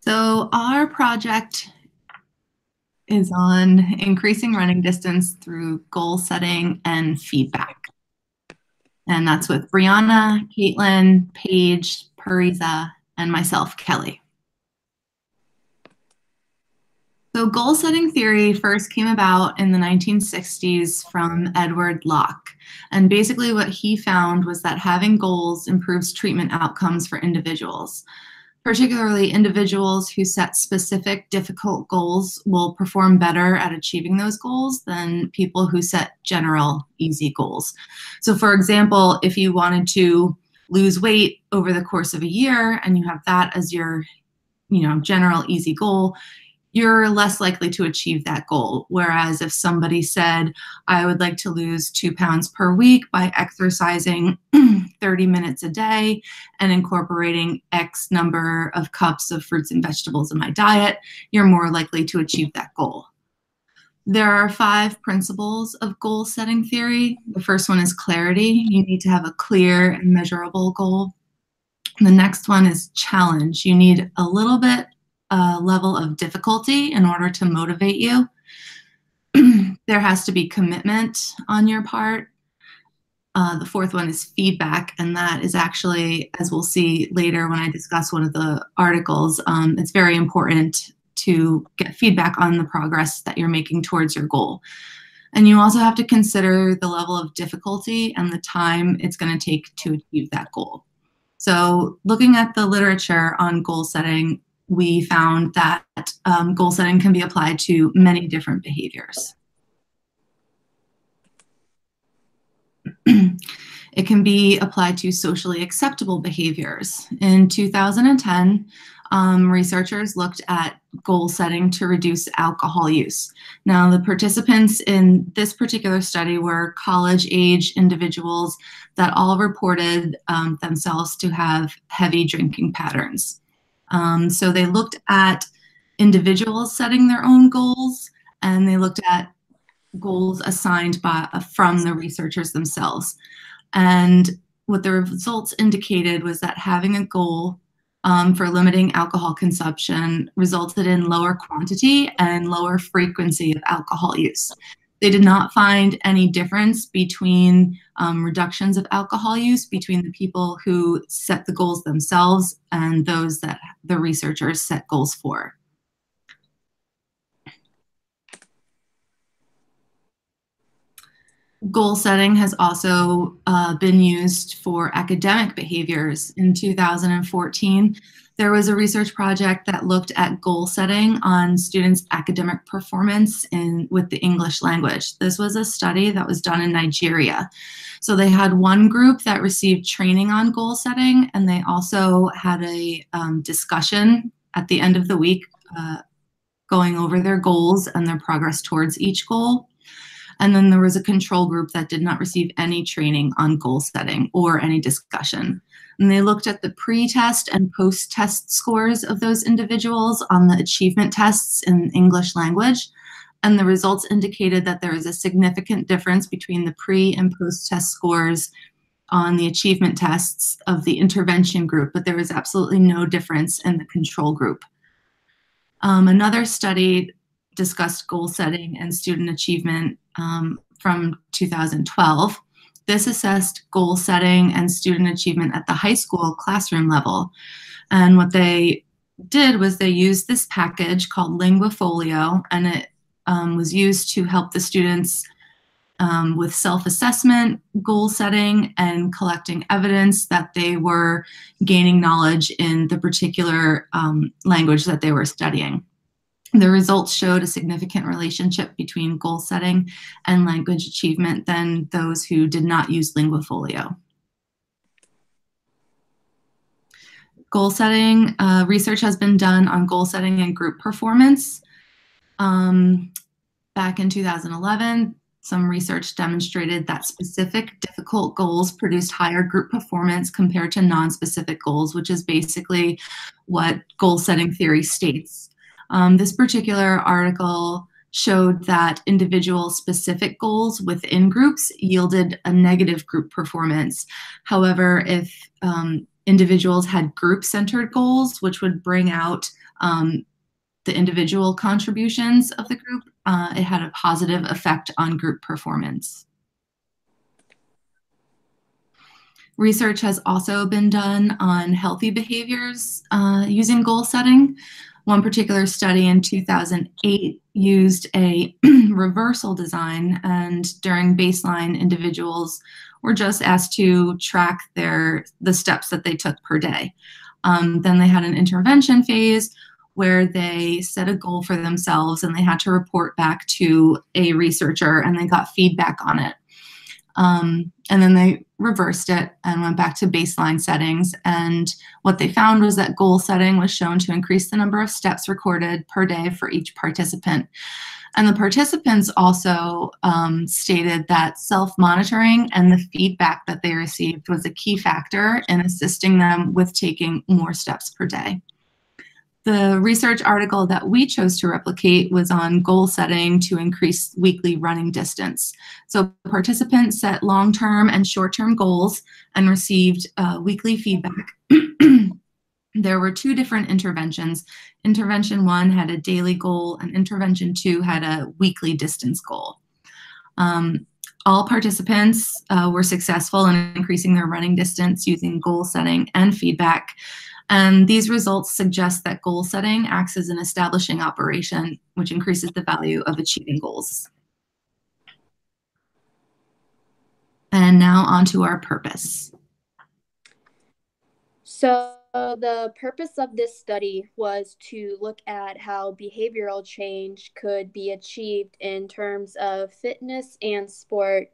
So our project is on increasing running distance through goal setting and feedback. And that's with Brianna, Caitlin, Paige, Pariza, and myself, Kelly. So goal setting theory first came about in the 1960s from Edward Locke. And basically what he found was that having goals improves treatment outcomes for individuals. Particularly individuals who set specific difficult goals will perform better at achieving those goals than people who set general easy goals. So for example, if you wanted to lose weight over the course of a year and you have that as your general easy goal, you're less likely to achieve that goal. Whereas if somebody said, I would like to lose 2 pounds per week by exercising 30 minutes a day and incorporating X number of cups of fruits and vegetables in my diet, you're more likely to achieve that goal. There are 5 principles of goal setting theory. The first one is clarity. You need to have a clear and measurable goal. The next one is challenge. You need a little bit level of difficulty in order to motivate you. There has to be commitment on your part. The fourth one is feedback, and that is actually, as we'll see later when I discuss one of the articles, it's very important to get feedback on the progress that you're making towards your goal. And you also have to consider the level of difficulty and the time it's going to take to achieve that goal. So looking at the literature on goal setting, we found that goal setting can be applied to many different behaviors. It can be applied to socially acceptable behaviors. In 2010, researchers looked at goal setting to reduce alcohol use. Now, the participants in this particular study were college-age individuals that all reported themselves to have heavy drinking patterns. So they looked at individuals setting their own goals, and they looked at goals assigned from the researchers themselves. And what the results indicated was that having a goal for limiting alcohol consumption resulted in lower quantity and lower frequency of alcohol use. They did not find any difference between reductions of alcohol use between the people who set the goals themselves and those that the researchers set goals for. Goal setting has also been used for academic behaviors. In 2014, there was a research project that looked at goal setting on students' academic performance with the English language. This was a study that was done in Nigeria. So they had one group that received training on goal setting, and they also had a discussion at the end of the week going over their goals and their progress towards each goal. And then there was a control group that did not receive any training on goal setting or any discussion. And they looked at the pre-test and post-test scores of those individuals on the achievement tests in English language. And the results indicated that there is a significant difference between the pre and post-test scores on the achievement tests of the intervention group, but there was absolutely no difference in the control group. Another study discussed goal setting and student achievement from 2012. This assessed goal setting and student achievement at the high school classroom level. And what they did was they used this package called Linguafolio, and it was used to help the students with self-assessment, goal setting, and collecting evidence that they were gaining knowledge in the particular language that they were studying. The results showed a significant relationship between goal setting and language achievement than those who did not use Linguafolio. Goal setting, research has been done on goal setting and group performance. Back in 2011, some research demonstrated that specific difficult goals produced higher group performance compared to non-specific goals, which is basically what goal setting theory states. This particular article showed that individual specific goals within groups yielded a negative group performance. However, if individuals had group-centered goals, which would bring out the individual contributions of the group, it had a positive effect on group performance. Research has also been done on healthy behaviors using goal setting. One particular study in 2008 used a reversal design, and during baseline, individuals were just asked to track the steps that they took per day. Then they had an intervention phase where they set a goal for themselves and they had to report back to a researcher and they got feedback on it. And then they reversed it and went back to baseline settings. And what they found was that goal setting was shown to increase the number of steps recorded per day for each participant. And the participants also stated that self-monitoring and the feedback that they received was a key factor in assisting them with taking more steps per day. The research article that we chose to replicate was on goal setting to increase weekly running distance. So participants set long-term and short-term goals and received weekly feedback. There were two different interventions. Intervention 1 had a daily goal and intervention 2 had a weekly distance goal. All participants were successful in increasing their running distance using goal setting and feedback. And these results suggest that goal setting acts as an establishing operation, which increases the value of achieving goals. And now on to our purpose. So the purpose of this study was to look at how behavioral change could be achieved in terms of fitness and sport.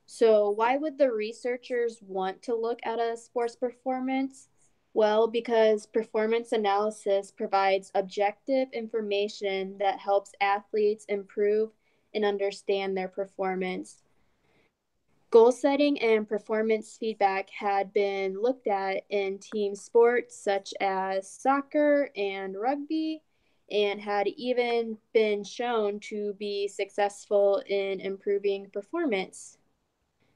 So why would the researchers want to look at a sports performance? Well, because performance analysis provides objective information that helps athletes improve and understand their performance. Goal setting and performance feedback had been looked at in team sports such as soccer and rugby, and had even been shown to be successful in improving performance.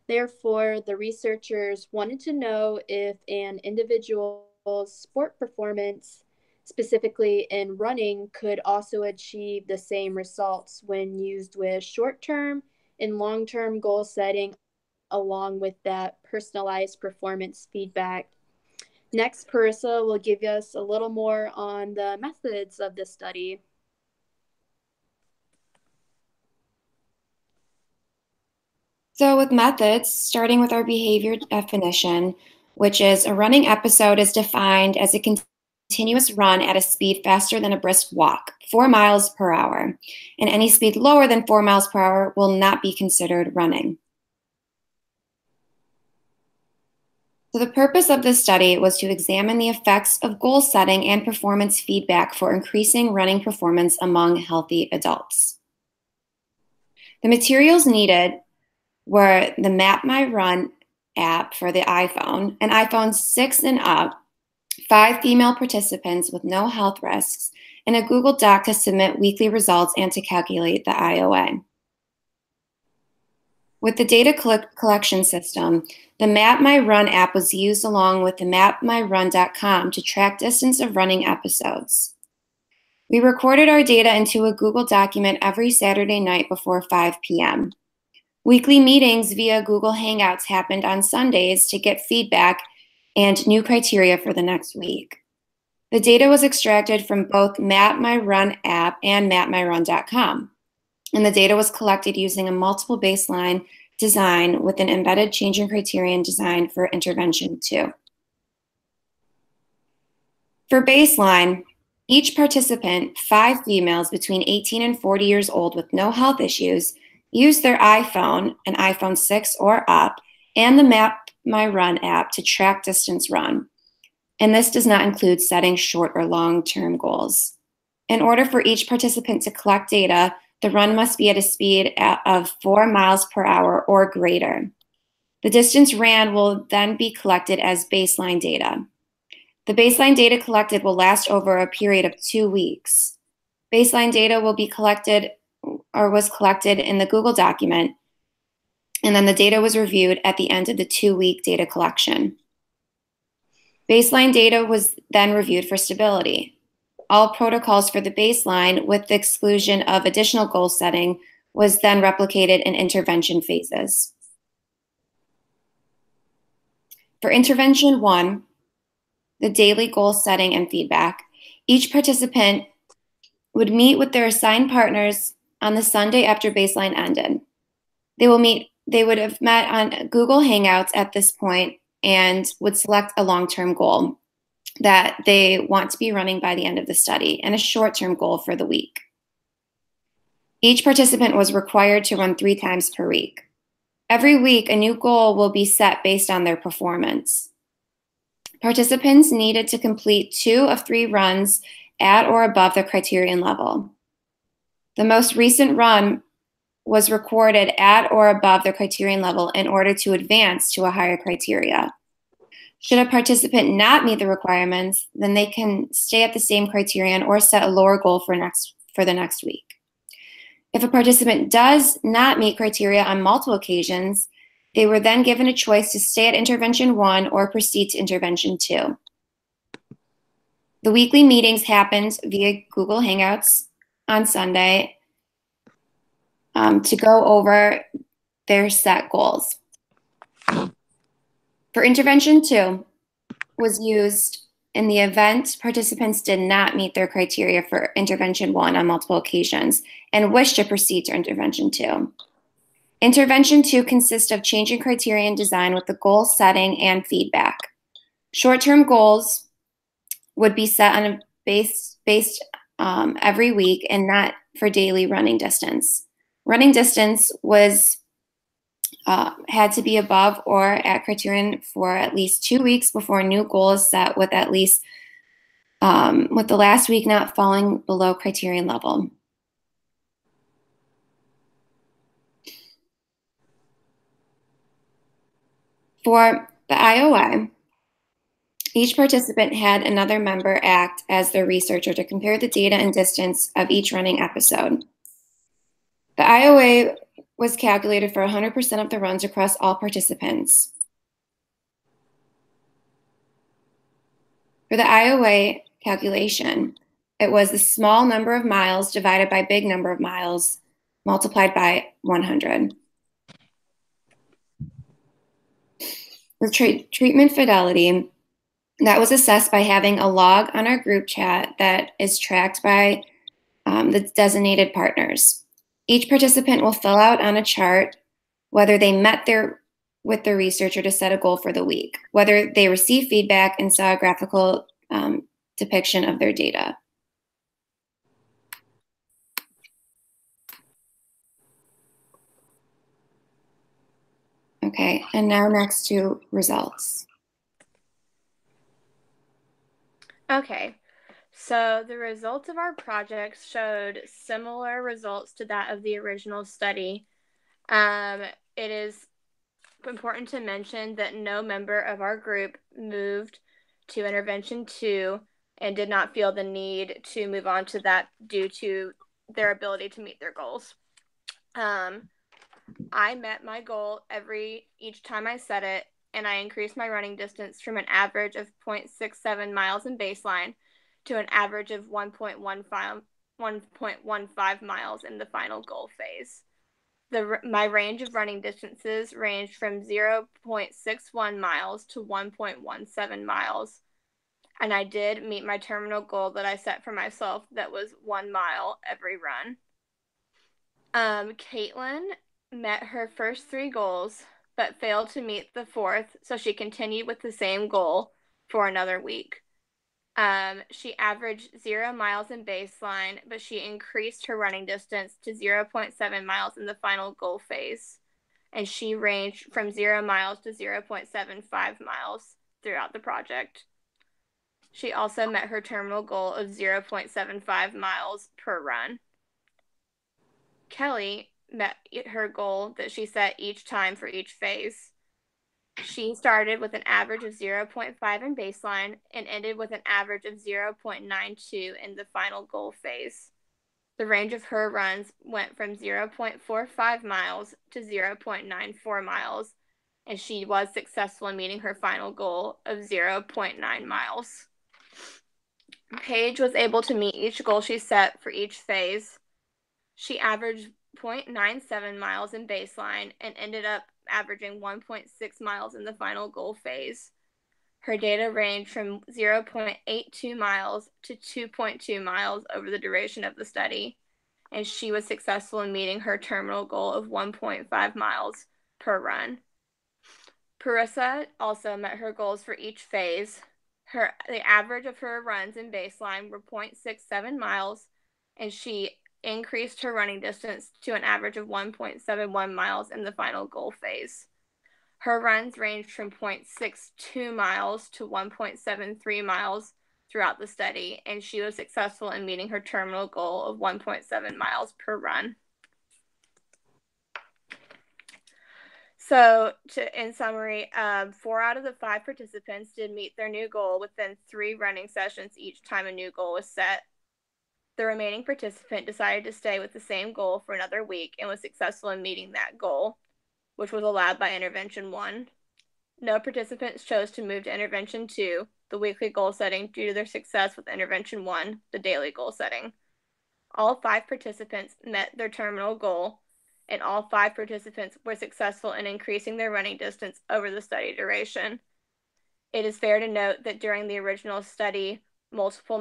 Therefore, the researchers wanted to know if an individual's sport performance, specifically in running, could also achieve the same results when used with short-term and long-term goal setting, along with that personalized performance feedback. Next, Parissa will give us a little more on the methods of this study. So with methods, starting with our behavior definition, which is a running episode is defined as a continuous run at a speed faster than a brisk walk, 4 miles per hour. And any speed lower than 4 miles per hour will not be considered running. So the purpose of this study was to examine the effects of goal setting and performance feedback for increasing running performance among healthy adults. The materials needed were the Map My Run app for the iPhone, an iPhone 6 and up, 5 female participants with no health risks, and a Google Doc to submit weekly results and to calculate the IOA. With the data collection system, the Map My Run app was used along with the mapmyrun.com to track distance of running episodes. We recorded our data into a Google document every Saturday night before 5 p.m. Weekly meetings via Google Hangouts happened on Sundays to get feedback and new criteria for the next week. The data was extracted from both Map My Run app and mapmyrun.com, and the data was collected using a multiple baseline design with an embedded changing criterion design for intervention 2. For baseline, each participant, 5 females between 18 and 40 years old with no health issues, used their iPhone, an iPhone 6 or up, and the Map My Run app to track distance run. And this does not include setting short or long-term goals. In order for each participant to collect data, the run must be at a speed of 4 miles per hour or greater. The distance ran will then be collected as baseline data. The baseline data collected will last over a period of 2 weeks. Baseline data will be collected or was collected in the Google document, and then the data was reviewed at the end of the 2-week data collection. Baseline data was then reviewed for stability. all protocols for the baseline, with the exclusion of additional goal setting, was then replicated in intervention phases. For intervention 1, the daily goal setting and feedback, each participant would meet with their assigned partners on the Sunday after baseline ended. They would have met on Google Hangouts at this point and would select a long-term goal that they want to be running by the end of the study and a short-term goal for the week. Each participant was required to run 3 times per week. Every week, a new goal will be set based on their performance. Participants needed to complete 2 of 3 runs at or above the criterion level. The most recent run was recorded at or above the criterion level in order to advance to a higher criteria. Should a participant not meet the requirements, then they can stay at the same criterion or set a lower goal for the next week. If a participant does not meet criteria on multiple occasions, they were then given a choice to stay at intervention 1 or proceed to intervention 2. The weekly meetings happened via Google Hangouts on Sunday to go over their set goals. For intervention 2 was used in the event participants did not meet their criteria for intervention 1 on multiple occasions and wish to proceed to intervention 2. Intervention 2 consists of changing criterion design with the goal setting and feedback. Short-term goals would be set on a based every week and not for daily running distance. Running distance was had to be above or at criterion for at least 2 weeks before a new goal is set, with at least with the last week not falling below criterion level. For the IOI, each participant had another member act as their researcher to compare the data and distance of each running episode. The IOA was calculated for 100% of the runs across all participants. For the IOA calculation, it was the small number of miles divided by big number of miles multiplied by 100. The treatment fidelity, that was assessed by having a log on our group chat that is tracked by the designated partners. Each participant will fill out on a chart whether they met with their researcher to set a goal for the week, whether they received feedback and saw a graphical depiction of their data. Okay, and now next to results. Okay, so the results of our project showed similar results to that of the original study. It is important to mention that no member of our group moved to intervention 2 and did not feel the need to move on to that due to their ability to meet their goals. I met my goal each time I set it, and I increased my running distance from an average of 0.67 miles in baseline to an average of 1.15 miles in the final goal phase. My range of running distances ranged from 0.61 miles to 1.17 miles, and I did meet my terminal goal that I set for myself, that was 1 mile every run. Caitlin met her first 3 goals, but failed to meet the 4th, so she continued with the same goal for another week. She averaged 0 miles in baseline, but she increased her running distance to 0.7 miles in the final goal phase, and she ranged from 0 miles to 0.75 miles throughout the project. She also met her terminal goal of 0.75 miles per run. Kelly met her goal that she set each time for each phase. She started with an average of 0.5 in baseline and ended with an average of 0.92 in the final goal phase. The range of her runs went from 0.45 miles to 0.94 miles, and she was successful in meeting her final goal of 0.9 miles. Paige was able to meet each goal she set for each phase. She averaged 0.97 miles in baseline and ended up averaging 1.6 miles in the final goal phase. Her data ranged from 0.82 miles to 2.2 miles over the duration of the study, and she was successful in meeting her terminal goal of 1.5 miles per run. Parissa also met her goals for each phase. The average of her runs in baseline were 0.67 miles, and she increased her running distance to an average of 1.71 miles in the final goal phase. Her runs ranged from 0.62 miles to 1.73 miles throughout the study, and she was successful in meeting her terminal goal of 1.7 miles per run. So, in summary, 4 out of the 5 participants did meet their new goal within 3 running sessions each time a new goal was set. The remaining participant decided to stay with the same goal for another week and was successful in meeting that goal, which was allowed by Intervention 1. No participants chose to move to Intervention 2, the weekly goal setting, due to their success with Intervention 1, the daily goal setting. All 5 participants met their terminal goal, and all 5 participants were successful in increasing their running distance over the study duration. It is fair to note that during the original study, multiple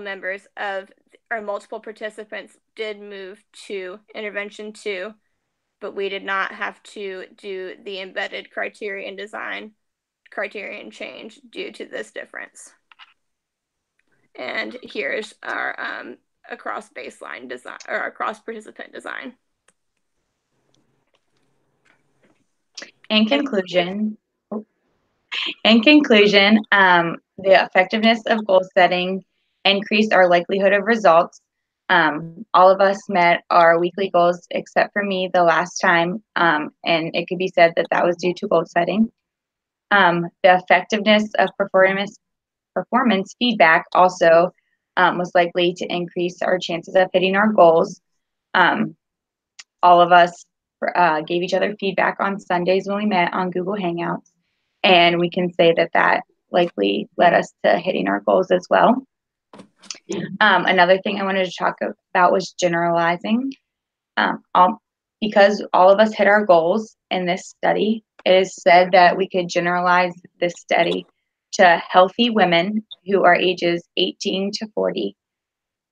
participants did move to Intervention 2, but we did not have to do the embedded criterion change due to this difference. And here's our across baseline design, or across participant design. In conclusion, the effectiveness of goal setting increased our likelihood of results. All of us met our weekly goals except for me the last time, and it could be said that that was due to goal setting. The effectiveness of performance feedback also was likely to increase our chances of hitting our goals. All of us gave each other feedback on Sundays when we met on Google Hangouts, and we can say that that likely led us to hitting our goals as well. Another thing I wanted to talk about was generalizing. Because all of us hit our goals in this study, it is said that we could generalize this study to healthy women who are ages 18 to 40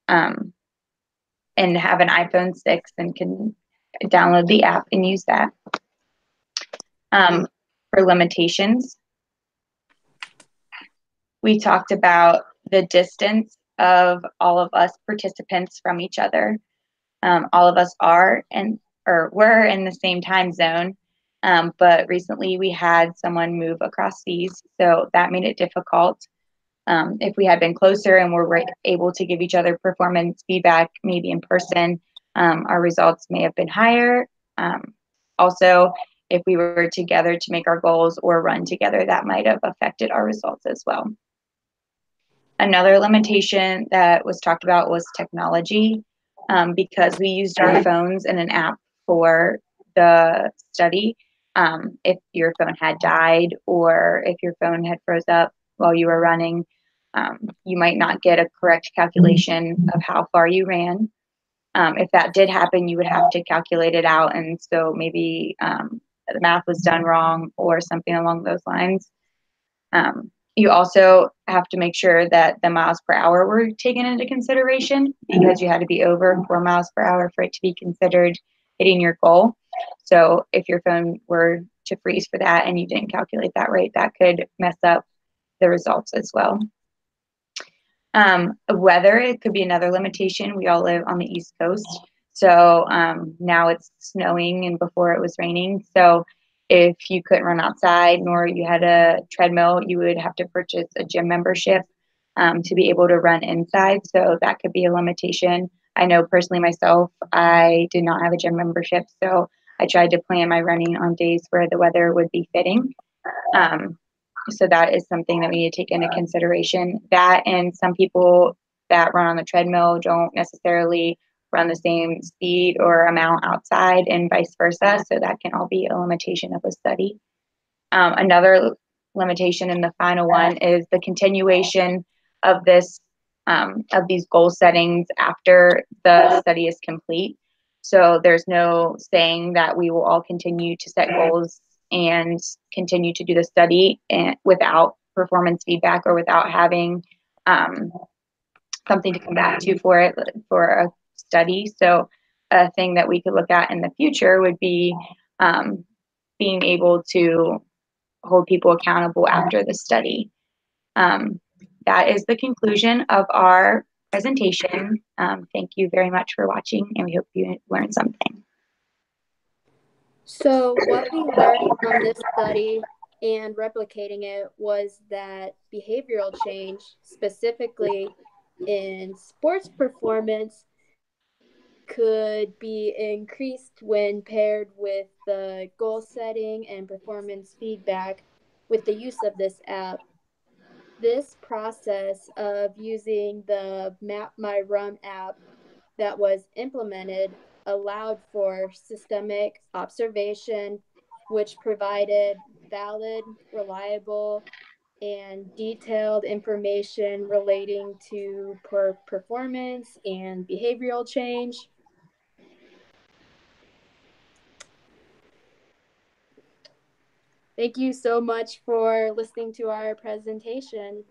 and have an iPhone 6 and can download the app and use that. For limitations, we talked about the distance of all of us participants from each other. All of us were in the same time zone, but recently we had someone move across seas, so that made it difficult. If we had been closer and were able to give each other performance feedback, maybe in person, our results may have been higher. Also, if we were together to make our goals or run together, that might have affected our results as well. Another limitation that was talked about was technology. Because we used our phones and an app for the study, if your phone had died or if your phone had froze up while you were running, you might not get a correct calculation of how far you ran. If that did happen, you would have to calculate it out, and so maybe the math was done wrong or something along those lines. You also have to make sure that the miles per hour were taken into consideration, because you had to be over 4 miles per hour for it to be considered hitting your goal. So if your phone were to freeze for that and you didn't calculate that right, that could mess up the results as well. Weather, it could be another limitation. We all live on the East Coast, so now it's snowing and before it was raining. So if you couldn't run outside nor you had a treadmill, you would have to purchase a gym membership to be able to run inside. So that could be a limitation. I know personally myself, I did not have a gym membership, so I tried to plan my running on days where the weather would be fitting. So that is something that we need to take into consideration. That, and some people that run on the treadmill don't necessarily run the same speed or amount outside, and vice versa. So that can all be a limitation of a study. Another limitation, and the final one, is the continuation of this of these goal settings after the study is complete. So there's no saying that we will all continue to set goals and continue to do the study without performance feedback or without having something to come back to for it for a study. So a thing that we could look at in the future would be being able to hold people accountable after the study. That is the conclusion of our presentation. Thank you very much for watching, and we hope you learned something. So what we learned from this study and replicating it was that behavioral change, specifically in sports performance, could be increased when paired with the goal setting and performance feedback with the use of this app. This process of using the Map My Run app that was implemented allowed for systemic observation, which provided valid, reliable, and detailed information relating to performance and behavioral change. Thank you so much for listening to our presentation.